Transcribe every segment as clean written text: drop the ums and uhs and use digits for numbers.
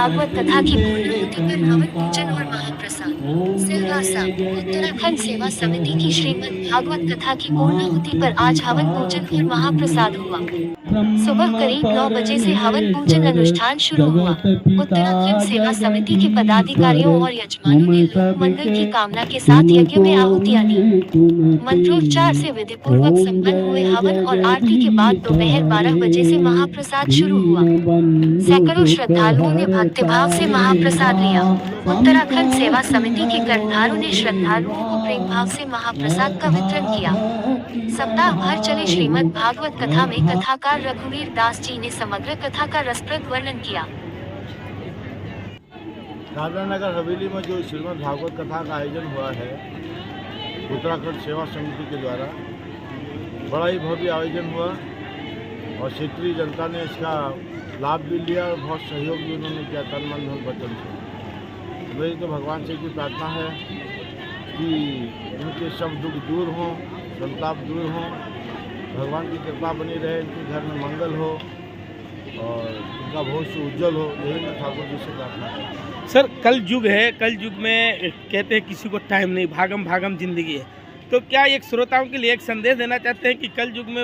भागवत कथा की पूर्णाहुति पर हवन पूजन और महाप्रसाद। सिलवासा उत्तराखंड सेवा समिति की श्रीमद् भागवत कथा की पूर्णाहुति पर आज हवन पूजन और महाप्रसाद हुआ। सुबह करीब 9 बजे से हवन पूजन अनुष्ठान शुरू हुआ। उत्तराखंड सेवा समिति के पदाधिकारियों और यजमानों ने लोक मंगल की कामना के साथ यज्ञ में आहुतियां दी। मंत्रोच्चार से विधिपूर्वक संपन्न हुए हवन और आरती के बाद दोपहर 12 बजे से महाप्रसाद शुरू हुआ। सैकड़ों श्रद्धालुओं ने भक्तिभाव से महाप्रसाद लिया। उत्तराखंड सेवा समिति के कर्णधारों ने श्रद्धालुओं को प्रेम भाव से महाप्रसाद का वितरण किया। सप्ताह भर चले श्रीमद् भागवत कथा में कथाकार रघुवीर दास जी ने समग्र कथा का रसप्रद वर्णन किया। दादरा नगर हवेली में जो श्रीमद् भागवत कथा का आयोजन हुआ है उत्तराखंड सेवा समिति के द्वारा, बड़ा ही भव्य आयोजन हुआ और क्षेत्रीय जनता ने इसका लाभ भी लिया और बहुत सहयोग भी उन्होंने किया तन मन धन वचन से। मेरी तो भगवान से की प्रार्थना है कि उनके सब दुख दूर हों, संताप दूर हों, भगवान की कृपा बनी रहे, इनके घर में मंगल हो और उनका भविष्य उज्जवल हो, यही मैं ठाकुर जी से प्रार्थना करता हूँ। सर, कल युग है, कल युग में कहते हैं किसी को टाइम नहीं, भागम भागम जिंदगी है, तो क्या एक श्रोताओं के लिए एक संदेश देना चाहते हैं कि कल युग में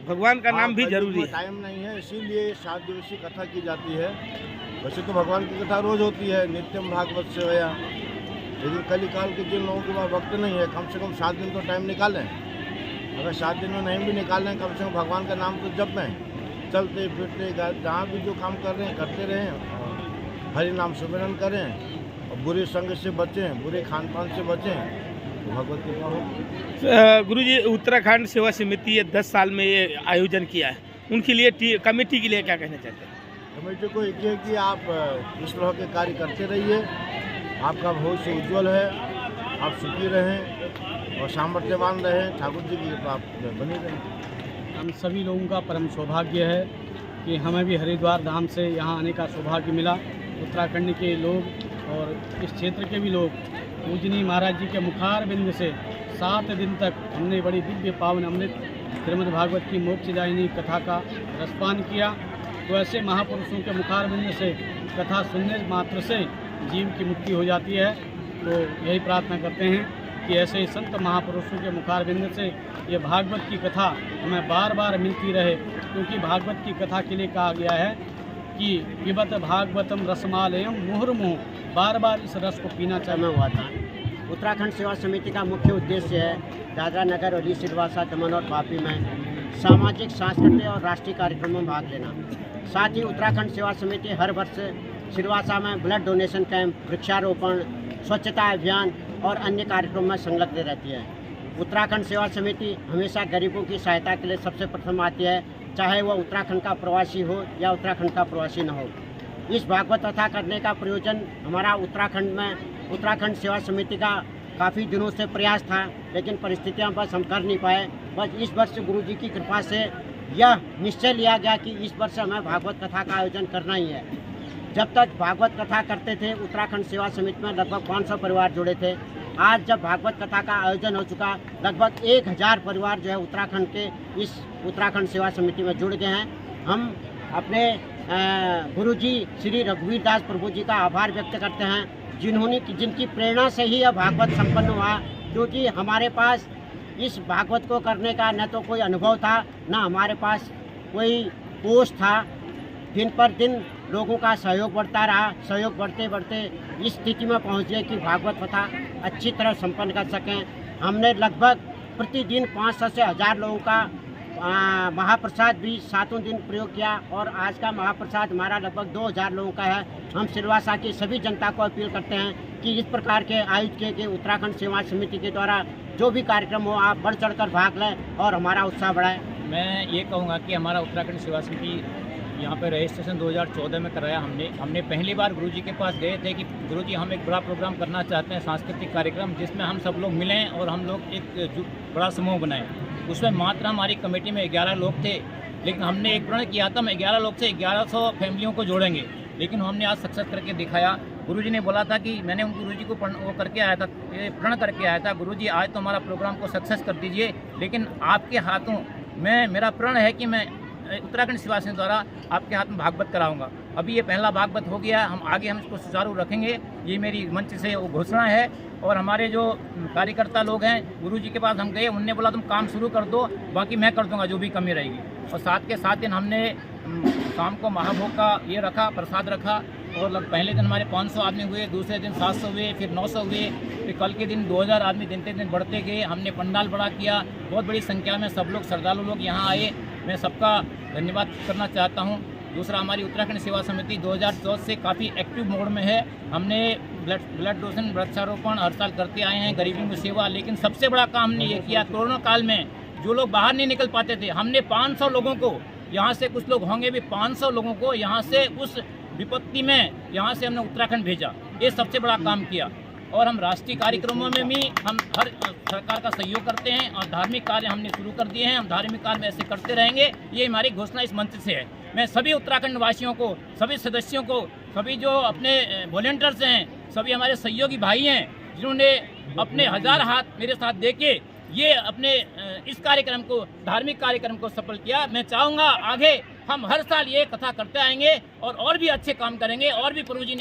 भगवान का नाम भी जरूरी है? टाइम नहीं है, इसीलिए 7 दिवसीय कथा की जाती है। वैसे तो भगवान की कथा रोज होती है, नित्यम भागवत सेवया, लेकिन कलिकाल के जिन लोगों के पास वक्त नहीं है, कम से कम 7 दिन तो टाइम निकालें। अगर 7 दिन में नहीं भी निकालें, कम से कम भगवान का नाम तो जप में चलते फिरते जहाँ भी जो काम कर रहे हैं करते रहें, हरि नाम सुमिरन करें और बुरे संग से बचें, बुरे खान पान से बचें, भगवत कृपा हो। गुरुजी, उत्तराखंड सेवा समिति ये 10 साल में ये आयोजन किया है, उनके लिए कमेटी के लिए क्या कहना चाहते हैं? कमेटी को एक है कि आप इस तरह के कार्य करते रहिए, आपका भविष्य उज्जवल है, आप सुखी रहें और सामर्थ्यवान रहें, ठाकुर जी की कृपा बनी रहें। हम सभी लोगों का परम सौभाग्य है कि हमें भी हरिद्वार धाम से यहाँ आने का सौभाग्य मिला। उत्तराखंड के लोग और इस क्षेत्र के भी लोग पूजनीय महाराज जी के मुखार बिंद से 7 दिन तक हमने बड़ी दिव्य पावन अमृत श्रीमद् भागवत की मोक्षदायिनी कथा का रसपान किया। तो ऐसे महापुरुषों के मुखार बिंद से कथा सुनने मात्र से जीव की मुक्ति हो जाती है। तो यही प्रार्थना करते हैं कि ऐसे ही संत महापुरुषों के मुखार बिंद से ये भागवत की कथा हमें बार बार मिलती रहे, क्योंकि भागवत की कथा के लिए कहा गया है कि पिबत भागवतम रसमालयम मुहुर्मुहुः, बार बार इस रस को पीना चाहिए। हुआ था। उत्तराखंड सेवा समिति का मुख्य उद्देश्य है दादरा नगर हवेली सिलवासा दमन और वापी में सामाजिक, सांस्कृतिक और राष्ट्रीय कार्यक्रमों में भाग लेना। साथ ही उत्तराखंड सेवा समिति हर वर्ष सिलवासा में ब्लड डोनेशन कैंप, वृक्षारोपण, स्वच्छता अभियान और अन्य कार्यक्रमों में संलग्न रहती है। उत्तराखंड सेवा समिति हमेशा गरीबों की सहायता के लिए सबसे प्रथम आती है, चाहे वह उत्तराखंड का प्रवासी हो या उत्तराखंड का प्रवासी न हो। इस भागवत कथा करने का प्रयोजन हमारा उत्तराखंड सेवा समिति का काफ़ी दिनों से प्रयास था, लेकिन परिस्थितियां बस हम कर नहीं पाए। बस इस वर्ष गुरु जी की कृपा से यह निश्चय लिया गया कि इस वर्ष हमें भागवत कथा का आयोजन करना ही है। जब तक भागवत कथा करते थे उत्तराखंड सेवा समिति में लगभग 500 परिवार जुड़े थे। आज जब भागवत कथा का आयोजन हो चुका, लगभग 1000 परिवार जो है उत्तराखंड के इस उत्तराखंड सेवा समिति में जुड़ गए हैं। हम अपने गुरुजी श्री रघुवीर दास प्रभु जी का आभार व्यक्त करते हैं, जिनकी प्रेरणा से ही यह भागवत संपन्न हुआ, क्योंकि हमारे पास इस भागवत को करने का न तो कोई अनुभव था, न हमारे पास कोई कोष था। दिन पर दिन लोगों का सहयोग बढ़ता रहा, सहयोग बढ़ते बढ़ते इस स्थिति में पहुँचे कि भागवत कथा अच्छी तरह संपन्न कर सकें। हमने लगभग प्रतिदिन 500 से 1000 लोगों का महाप्रसाद भी 7 दिन प्रयोग किया और आज का महाप्रसाद हमारा लगभग 2000 लोगों का है। हम सिलवासा की सभी जनता को अपील करते हैं कि इस प्रकार के आयोजित किए गए उत्तराखंड सेवा समिति के द्वारा जो भी कार्यक्रम हो, आप बढ़ चढ़ कर भाग लें और हमारा उत्साह बढ़ाएं। मैं ये कहूँगा कि हमारा उत्तराखंड सेवा समिति यहाँ पे रजिस्ट्रेशन 2014 में कराया। हमने पहली बार गुरुजी के पास गए थे कि गुरुजी हम एक बड़ा प्रोग्राम करना चाहते हैं, सांस्कृतिक कार्यक्रम, जिसमें हम सब लोग मिलें और हम लोग एक बड़ा समूह बनाएं। उसमें मात्र हमारी कमेटी में 11 लोग थे, लेकिन हमने एक प्रण किया था हम 11 लोग से 1100 फैमिलियों को जोड़ेंगे, लेकिन हमने आज सक्सेस करके दिखाया। गुरुजी ने बोला था कि मैंने उन गुरुजी को वो करके आया था, प्रण करके आया था, गुरुजी आज तो हमारा प्रोग्राम को सक्सेस कर दीजिए, लेकिन आपके हाथों में मेरा प्रण है कि मैं उत्तराखंड सेवा समिति द्वारा आपके हाथ में भागवत कराऊंगा। अभी ये पहला भागवत हो गया, हम इसको सुचारू रखेंगे, ये मेरी मंच से वो घोषणा है। और हमारे जो कार्यकर्ता लोग हैं, गुरुजी के पास हम गए, उनने बोला तुम काम शुरू कर दो, बाकी मैं कर दूंगा जो भी कमी रहेगी। और साथ के साथ दिन हमने शाम को महाभोग का ये रखा, प्रसाद रखा, और पहले दिन हमारे 500 आदमी हुए, दूसरे दिन 700 हुए, फिर 900 हुए, फिर कल के दिन 2000 आदमी दिन दिन बढ़ते गए। हमने पंडाल बड़ा किया, बहुत बड़ी संख्या में सब लोग श्रद्धालु लोग यहाँ आए, मैं सबका धन्यवाद करना चाहता हूँ। दूसरा, हमारी उत्तराखंड सेवा समिति 2014 से काफ़ी एक्टिव मोड में है। हमने ब्लड डोनेशन, वृक्षारोपण हर साल करते आए हैं, गरीबों की सेवा। लेकिन सबसे बड़ा काम हमने ये किया, कोरोना काल में जो लोग बाहर नहीं निकल पाते थे, हमने 500 लोगों को, यहाँ से कुछ लोग होंगे भी, 500 लोगों को यहाँ से उस विपत्ति में यहाँ से हमने उत्तराखंड भेजा। ये सबसे बड़ा काम किया। और हम राष्ट्रीय कार्यक्रमों में भी हम हर सरकार का सहयोग करते हैं, और धार्मिक कार्य हमने शुरू कर दिए हैं, हम धार्मिक कार्य में ऐसे करते रहेंगे। ये हमारी घोषणा इस मंच से है। मैं सभी उत्तराखंड वासियों को, सभी सदस्यों को, सभी जो अपने वॉलंटियर्स हैं, सभी हमारे सहयोगी भाई हैं, जिन्होंने अपने 1000 हाथ मेरे साथ देके ये अपने इस कार्यक्रम को, धार्मिक कार्यक्रम को सफल किया। मैं चाहूँगा आगे हम हर साल ये कथा करते आएंगे और भी अच्छे काम करेंगे। और भी प्रभु जी ने